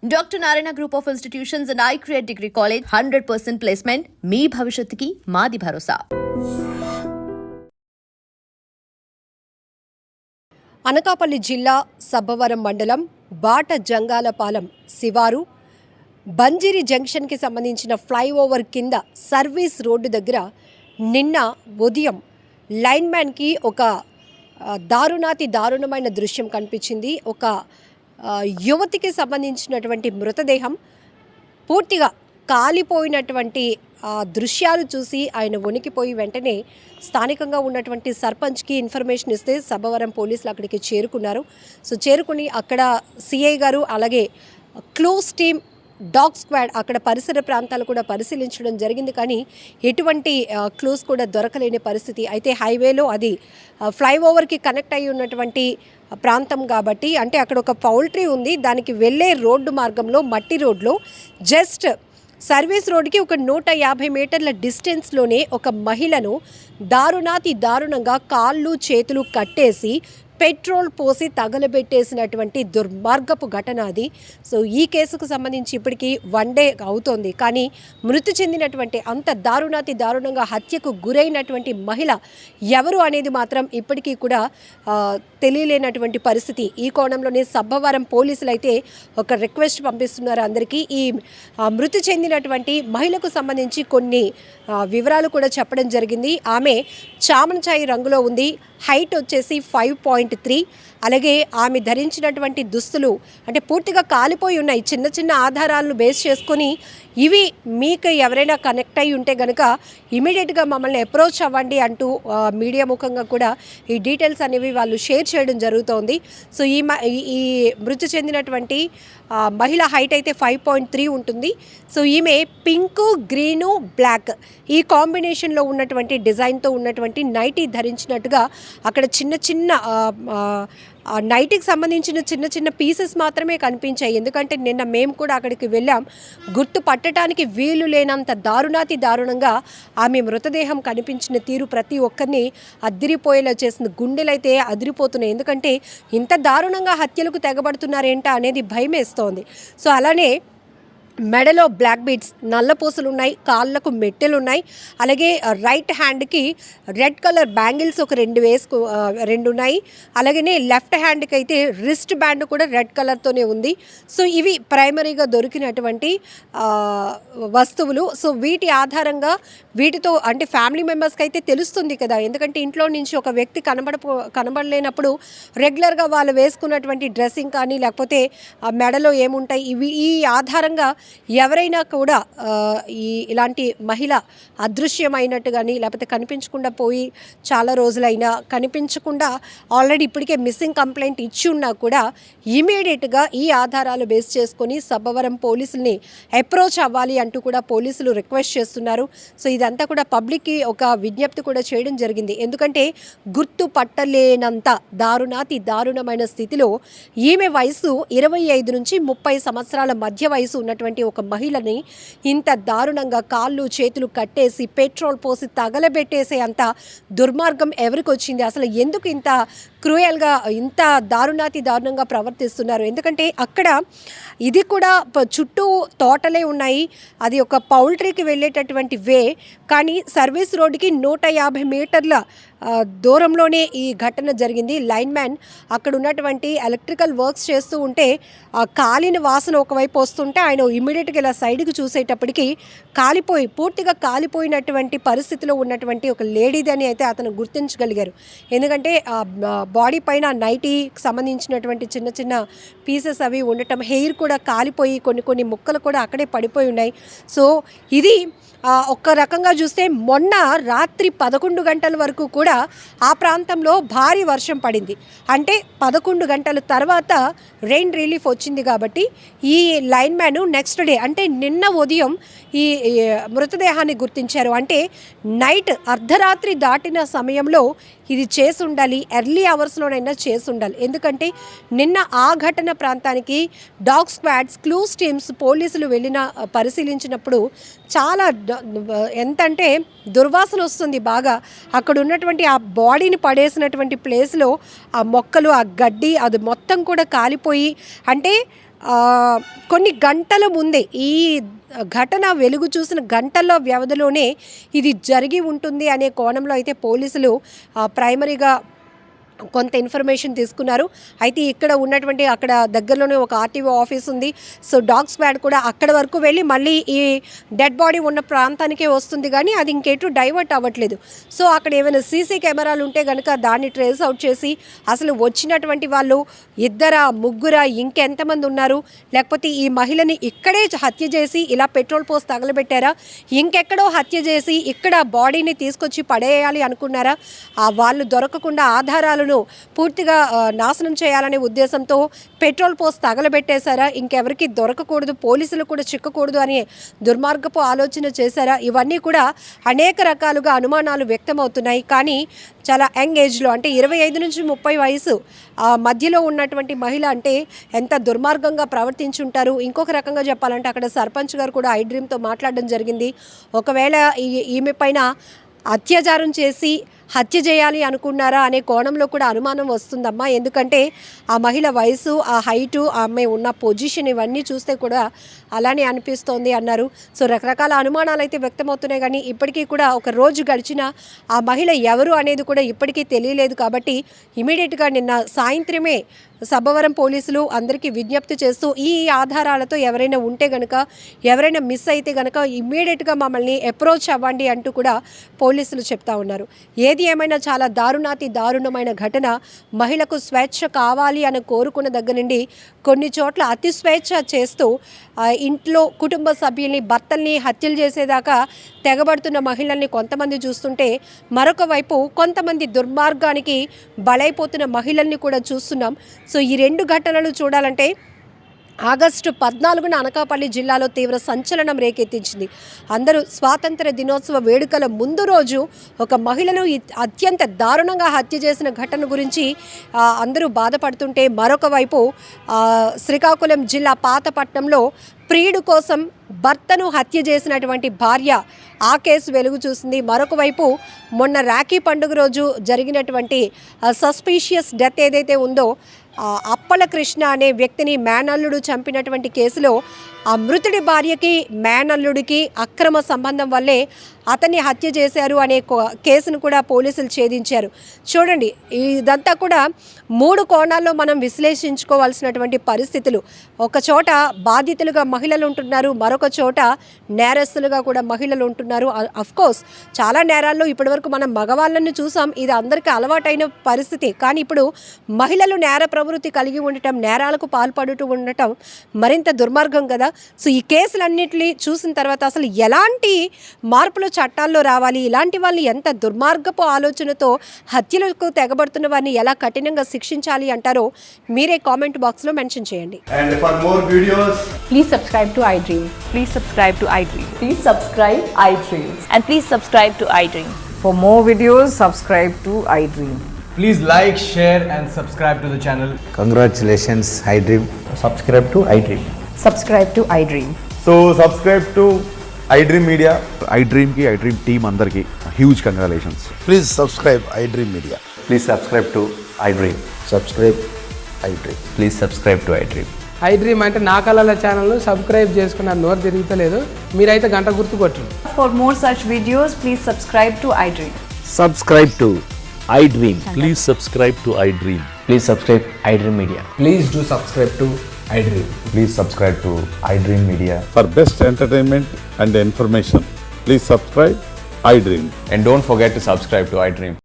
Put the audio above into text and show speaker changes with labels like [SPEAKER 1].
[SPEAKER 1] Doctor Narayana group of institutions and iCreate degree college 100% placement మీ భవిష్యత్తుకి మాది భరోసా.
[SPEAKER 2] అనకాపల్లి జిల్లా సబ్బవరం మండలం బాట జంగాలపాలెం శివారు బంజిరి జంక్షన్కి సంబంధించిన ఫ్లైఓవర్ కింద సర్వీస్ రోడ్డు దగ్గర నిన్న ఉదయం లైన్మ్యాన్కి ఒక దారుణమైన దృశ్యం కనిపించింది. ఒక యువతికి సంబంధించినటువంటి మృతదేహం పూర్తిగా కాలిపోయినటువంటి దృశ్యాలు చూసి ఆయన వణికిపోయి వెంటనే స్థానికంగా ఉన్నటువంటి సర్పంచ్కి ఇన్ఫర్మేషన్ ఇస్తే సబ్బవరం పోలీసులు అక్కడికి చేరుకున్నారు. సో చేరుకుని అక్కడ సిఐ గారు అలాగే క్లోజ్ టీమ్ డాగ్ స్క్వాడ్ అక్కడ పరిసర ప్రాంతాలు కూడా పరిశీలించడం జరిగింది. కానీ ఎటువంటి క్లూస్ కూడా దొరకలేని పరిస్థితి. అయితే హైవేలో అది ఫ్లైఓవర్కి కనెక్ట్ అయి ఉన్నటువంటి ప్రాంతం కాబట్టి, అంటే అక్కడ ఒక పౌల్ట్రీ ఉంది, దానికి వెళ్ళే రోడ్డు మార్గంలో మట్టి రోడ్లో జస్ట్ సర్వీస్ రోడ్డుకి ఒక 150 మీటర్ల డిస్టెన్స్లోనే ఒక మహిళను దారుణంగా కాళ్ళు చేతులు కట్టేసి పెట్రోల్ పోసి తగలబెట్టేసినటువంటి దుర్మార్గపు ఘటన అది. సో ఈ కేసుకు సంబంధించి ఇప్పటికీ 1 డే అవుతోంది. కానీ మృతి చెందినటువంటి అంత దారుణంగా హత్యకు గురైనటువంటి మహిళ ఎవరు అనేది మాత్రం ఇప్పటికీ కూడా తెలియలేనటువంటి పరిస్థితి. ఈ కోణంలోనే సబ్బవరం పోలీసులు అయితే ఒక రిక్వెస్ట్ పంపిస్తున్నారు అందరికీ. ఈ మృతి చెందినటువంటి మహిళకు సంబంధించి కొన్ని వివరాలు కూడా చెప్పడం జరిగింది. ఆమె చామనచాయి రంగులో ఉంది, హైట్ వచ్చేసి 5.3. అలాగే ఆమె ధరించినటువంటి దుస్తులు అంటే పూర్తిగా కాలిపోయి ఉన్నాయి. చిన్న ఆధారాలను బేస్ చేసుకొని ఇవి మీకు ఎవరైనా కనెక్ట్ అయి ఉంటే కనుక ఇమీడియట్గా మమ్మల్ని అప్రోచ్ అవ్వండి అంటూ మీడియా ముఖంగా కూడా ఈ డీటెయిల్స్ అనేవి వాళ్ళు షేర్ చేయడం జరుగుతోంది. సో ఈ మృతి చెందినటువంటి మహిళ హైట్ అయితే 5.3 ఉంటుంది. సో ఈమె పింకు, గ్రీను, బ్లాక్ ఈ కాంబినేషన్లో ఉన్నటువంటి డిజైన్తో ఉన్నటువంటి నైటీ ధరించినట్టుగా అక్కడ చిన్న నైటీకి సంబంధించిన చిన్న పీసెస్ మాత్రమే కనిపించాయి. ఎందుకంటే నిన్న మేము కూడా అక్కడికి వెళ్ళాం. గుర్తు పట్టడానికి వీలు లేనంత దారుణంగా ఆమె మృతదేహం కనిపించిన తీరు ప్రతి ఒక్కరిని అదిరిపోయేలా చేసింది. గుండెలైతే అదిరిపోతున్నాయి. ఎందుకంటే ఇంత దారుణంగా హత్యలకు తెగబడుతున్నారేంటా అనేది భయమేస్తోంది. సో అలానే మెడలో బ్లాక్ బీడ్స్, నల్లపూసలు ఉన్నాయి, కాళ్ళకు మెట్టెలు ఉన్నాయి. అలాగే రైట్ హ్యాండ్కి రెడ్ కలర్ బ్యాంగిల్స్ ఒక 2 ఉన్నాయి. అలాగే లెఫ్ట్ హ్యాండ్కి అయితే రిస్ట్ బ్యాండ్ కూడా రెడ్ కలర్తోనే ఉంది. సో ఇవి ప్రైమరీగా దొరికినటువంటి వస్తువులు. సో వీటి ఆధారంగా వీటితో అంటే ఫ్యామిలీ మెంబర్స్కి అయితే తెలుస్తుంది కదా, ఎందుకంటే ఇంట్లో నుంచి ఒక వ్యక్తి కనబడలేనప్పుడు రెగ్యులర్గా వాళ్ళు వేసుకున్నటువంటి డ్రెస్సింగ్ కానీ లేకపోతే మెడలో ఏముంటాయి ఈ ఆధారంగా ఎవరైనా కూడా ఇలాంటి మహిళ అదృశ్యమైనట్టు కానీ లేకపోతే కనిపించకుండా పోయి చాలా రోజులైనా కనిపించకుండా ఆల్రెడీ ఇప్పటికే మిస్సింగ్ కంప్లైంట్ ఇచ్చి ఉన్నా కూడా ఇమీడియట్గా ఈ ఆధారాలు బేస్ చేసుకొని సబ్బవరం పోలీసుల్ని అప్రోచ్ అవ్వాలి అంటూ కూడా పోలీసులు రిక్వెస్ట్ చేస్తున్నారు. సో ఇదంతా కూడా పబ్లిక్కి ఒక విజ్ఞప్తి కూడా చేయడం జరిగింది. ఎందుకంటే గుర్తు పట్టలేనంత దారుణమైన స్థితిలో ఈమె వయసు 25 నుంచి 30 సంవత్సరాల మధ్య వయసు ఉన్నటువంటి ఒక మహిళని ఇంత దారుణంగా కాళ్ళు చేతులు కట్టేసి పెట్రోల్ పోసి తగలబెట్టేసే అంత దుర్మార్గం ఎవరికి వచ్చింది? అసలు ఎందుకు ఇంత క్రూయల్గా ఇంత దారుణంగా ప్రవర్తిస్తున్నారు? ఎందుకంటే అక్కడ ఇది కూడా చుట్టూ తోటలే ఉన్నాయి, అది ఒక పౌల్ట్రీకి వెళ్ళేటటువంటి వే. కానీ సర్వీస్ రోడ్డుకి 150 మీటర్ల దూరంలోనే ఈ ఘటన జరిగింది. లైన్ మ్యాన్ అక్కడ ఉన్నటువంటి ఎలక్ట్రికల్ వర్క్స్ చేస్తూ ఉంటే కాలిన వాసన ఒకవైపు వస్తుంటే ఆయన ఇమ్మీడియట్గా ఇలా సైడ్కి చూసేటప్పటికి పూర్తిగా కాలిపోయినటువంటి పరిస్థితిలో ఉన్నటువంటి ఒక లేడీదని అయితే అతను గుర్తించగలిగారు. ఎందుకంటే బాడీ పైన నైటీకి సంబంధించినటువంటి చిన్న పీసెస్ అవి ఉండటం, హెయిర్ కూడా కాలిపోయి కొన్ని ముక్కలు కూడా అక్కడే పడిపోయి ఉన్నాయి. సో ఇది ఒక్క రకంగా చూస్తే మొన్న రాత్రి 11 గంటల వరకు కూడా ఆ ప్రాంతంలో భారీ వర్షం పడింది. అంటే 11 గంటల తర్వాత రెయిన్ రిలీఫ్ వచ్చింది. కాబట్టి ఈ లైన్ మ్యాన్ నెక్స్ట్ డే అంటే నిన్న ఉదయం ఈ మృతదేహాన్ని గుర్తించారు. అంటే నైట్ అర్ధరాత్రి దాటిన సమయంలో ఇది చేసి ఉండాలి, ఎర్లీ అవర్స్లోనైనా చేసి ఉండాలి. ఎందుకంటే నిన్న ఆ ఘటన ప్రాంతానికి డాగ్ స్క్వాడ్స్, క్లూస్ టీమ్స్ పోలీసులు పరిశీలించినప్పుడు చాలా ఎంతంటే దుర్వాసన వస్తుంది బాగా. అక్కడ ఉన్నటువంటి ఆ బాడీని పడేసినటువంటి ప్లేస్లో ఆ మొక్కలు, ఆ గడ్డి అది మొత్తం కూడా కాలిపోయి, అంటే కొన్ని గంటల ముందే ఈ ఘటన వెలుగు చూసిన గంటల్లో వ్యవధిలోనే ఇది జరిగి ఉంటుంది అనే కోణంలో అయితే పోలీసులు ప్రైమరీగా కొంత ఇన్ఫర్మేషన్ తీసుకున్నారు. అయితే ఇక్కడ ఉన్నటువంటి అక్కడ దగ్గరలోనే ఒక ఆర్టీఓ ఆఫీస్ ఉంది. సో డాగ్ స్క్వాడ్ కూడా అక్కడ వరకు వెళ్ళి మళ్ళీ ఈ డెడ్ బాడీ ఉన్న ప్రాంతానికే వస్తుంది, కానీ అది ఇంకెటు డైవర్ట్ అవ్వట్లేదు. సో అక్కడ ఏమైనా సీసీ కెమెరాలు ఉంటే కనుక దాన్ని ట్రేస్ అవుట్ చేసి అసలు వచ్చినటువంటి వాళ్ళు ఇద్దరా ముగ్గురా ఇంకెంతమంది ఉన్నారు, లేకపోతే ఈ మహిళని ఇక్కడే హత్య చేసి ఇలా పెట్రోల్ పోసి తగలబెట్టారా, ఇంకెక్కడో హత్య చేసి ఇక్కడ బాడీని తీసుకొచ్చి పడేయాలి అనుకున్నారా, వాళ్ళు దొరకకుండా ఆధారాలు పూర్తిగా నాశనం చేయాలనే ఉద్దేశంతో పెట్రోల్ పోసి తగలబెట్టేశారా, ఇంకెవరికి దొరకకూడదు, పోలీసులు కూడా చిక్కకూడదు అనే దుర్మార్గపు ఆలోచన చేశారా, ఇవన్నీ కూడా అనేక రకాలుగా అనుమానాలు వ్యక్తమవుతున్నాయి. కానీ చాలా యంగ్ ఏజ్లో అంటే 25 నుంచి 30 వయసు మధ్యలో ఉన్నటువంటి మహిళ అంటే ఎంత దుర్మార్గంగా ప్రవర్తించుంటారు. ఇంకొక రకంగా చెప్పాలంటే అక్కడ సర్పంచ్ గారు కూడా ఐ డ్రీమ్తో మాట్లాడడం జరిగింది. ఒకవేళ ఈమె పైన అత్యాచారం చేసి హత్య చేయాలి అనుకున్నారా అనే కోణంలో కూడా అనుమానం వస్తుందమ్మా. ఎందుకంటే ఆ మహిళ వయసు, ఆ హైటు, ఆమె ఉన్న పొజిషన్ ఇవన్నీ చూస్తే కూడా అలానే అనిపిస్తోంది అన్నారు. సో రకరకాల అనుమానాలు అయితే వ్యక్తమవుతున్నాయి, కానీ ఇప్పటికీ కూడా ఒక రోజు గడిచిన ఆ మహిళ ఎవరు అనేది కూడా ఇప్పటికీ తెలియలేదు. కాబట్టి ఇమీడియట్గా నిన్న సాయంత్రమే సబ్బవరం పోలీసులు అందరికీ విజ్ఞప్తి చేస్తూ ఈ ఆధారాలతో ఎవరైనా ఉంటే గనక, ఎవరైనా మిస్ అయితే గనక ఇమ్మీడియట్గా మమ్మల్ని అప్రోచ్ అవ్వండి అంటూ కూడా పోలీసులు చెప్తా ఉన్నారు. ఏది ఏమైనా చాలా దారుణమైన ఘటన. మహిళకు స్వేచ్ఛ కావాలి అని కోరుకున్న దగ్గర నుండి కొన్ని చోట్ల అతి స్వేచ్ఛ చేస్తూ ఇంట్లో కుటుంబ సభ్యుల్ని, భర్తల్ని హత్యలు చేసేదాకా తెగబడుతున్న మహిళల్ని కొంతమంది చూస్తుంటే, మరొక వైపు కొంతమంది దుర్మార్గానికి బలైపోతున్న మహిళల్ని కూడా చూస్తున్నాం. సో ఈ రెండు ఘటనలు చూడాలంటే ఆగస్టు 14న అనకాపల్లి జిల్లాలో తీవ్ర సంచలనం రేకెత్తించింది. అందరూ స్వాతంత్ర దినోత్సవ వేడుకల ముందు రోజు ఒక మహిళను అత్యంత దారుణంగా హత్య చేసిన ఘటన గురించి అందరూ బాధపడుతుంటే, మరొక వైపు శ్రీకాకుళం జిల్లా పాతపట్నంలో ప్రియుడు కోసం భర్తను హత్య చేసినటువంటి భార్య, ఆ కేసు వెలుగు చూసింది. మరొక వైపు మొన్న రాఖీ పండుగ రోజు జరిగినటువంటి సస్పీషియస్ డెత్ ఏదైతే ఉందో, అప్పల కృష్ణ అనే వ్యక్తిని మేనల్లుడు చంపినటువంటి కేసులో ఆ మృతుడి భార్యకి మేనల్లుడికి అక్రమ సంబంధం వల్లే అతన్ని హత్య చేశారు అనే కేసును కూడా పోలీసులు ఛేదించారు. చూడండి, ఇదంతా కూడా 3 కోణాల్లో మనం విశ్లేషించుకోవాల్సినటువంటి పరిస్థితులు. ఒక చోట బాధితులుగా మహిళలు ఉంటున్నారు, మరొక చోట నేరస్తులుగా కూడా మహిళలు ఉంటున్నారు. అఫ్కోర్స్ చాలా నేరాల్లో ఇప్పటివరకు మనం మగవాళ్ళని చూసాం, ఇది అందరికీ అలవాటైన పరిస్థితి. కానీ ఇప్పుడు మహిళలు నేర ప్రవృత్తి కలిగి ఉండటం, నేరాలకు పాల్పడుతూ ఉండటం మరింత దుర్మార్గం కదా. సో ఈ కేసులన్నింటినీ చూసిన తర్వాత అసలు ఎలాంటి మార్పులు చట్టాల్లో రావాలి, ఇలాంటి వాళ్ళు ఎంత దుర్మార్గపు ఆలోచనతో హత్యలకు తెగబడుతున్న వారిని ఎలా కఠినంగా శిక్షించాలి అంటారో మీరే కామెంట్ బాక్స్లో మెన్షన్ చేయండి.
[SPEAKER 3] And for more videos,
[SPEAKER 4] Please subscribe to iDream.
[SPEAKER 5] Please subscribe to iDream.
[SPEAKER 4] Please subscribe iDream.
[SPEAKER 5] And please subscribe to iDream.
[SPEAKER 4] For more videos, subscribe to iDream.
[SPEAKER 3] please like, share and subscribe to the channel.
[SPEAKER 6] Congratulations, iDream.
[SPEAKER 7] Subscribe to iDream.
[SPEAKER 4] Subscribe to iDream.
[SPEAKER 7] So subscribe to iDream Media.
[SPEAKER 8] iDream की iDream team अंदर की huge congratulations.
[SPEAKER 6] Please subscribe iDream Media.
[SPEAKER 7] Please subscribe to iDream.
[SPEAKER 6] Subscribe iDream.
[SPEAKER 7] Please subscribe to iDream.
[SPEAKER 9] iDream అంటే నా కళల channel subscribe చేసుకున్న నోరు తిరుగుతలేదు, మీరైతే గంట గుర్తు కొట్టండి.
[SPEAKER 5] For more such videos, please subscribe to iDream.
[SPEAKER 10] Subscribe to iDream. Please subscribe to iDream.
[SPEAKER 7] Please subscribe iDream Media.
[SPEAKER 3] Please do subscribe to iDream.
[SPEAKER 7] Please subscribe to iDream Media.
[SPEAKER 8] For best entertainment and information, please subscribe iDream.
[SPEAKER 7] And don't forget to subscribe to iDream.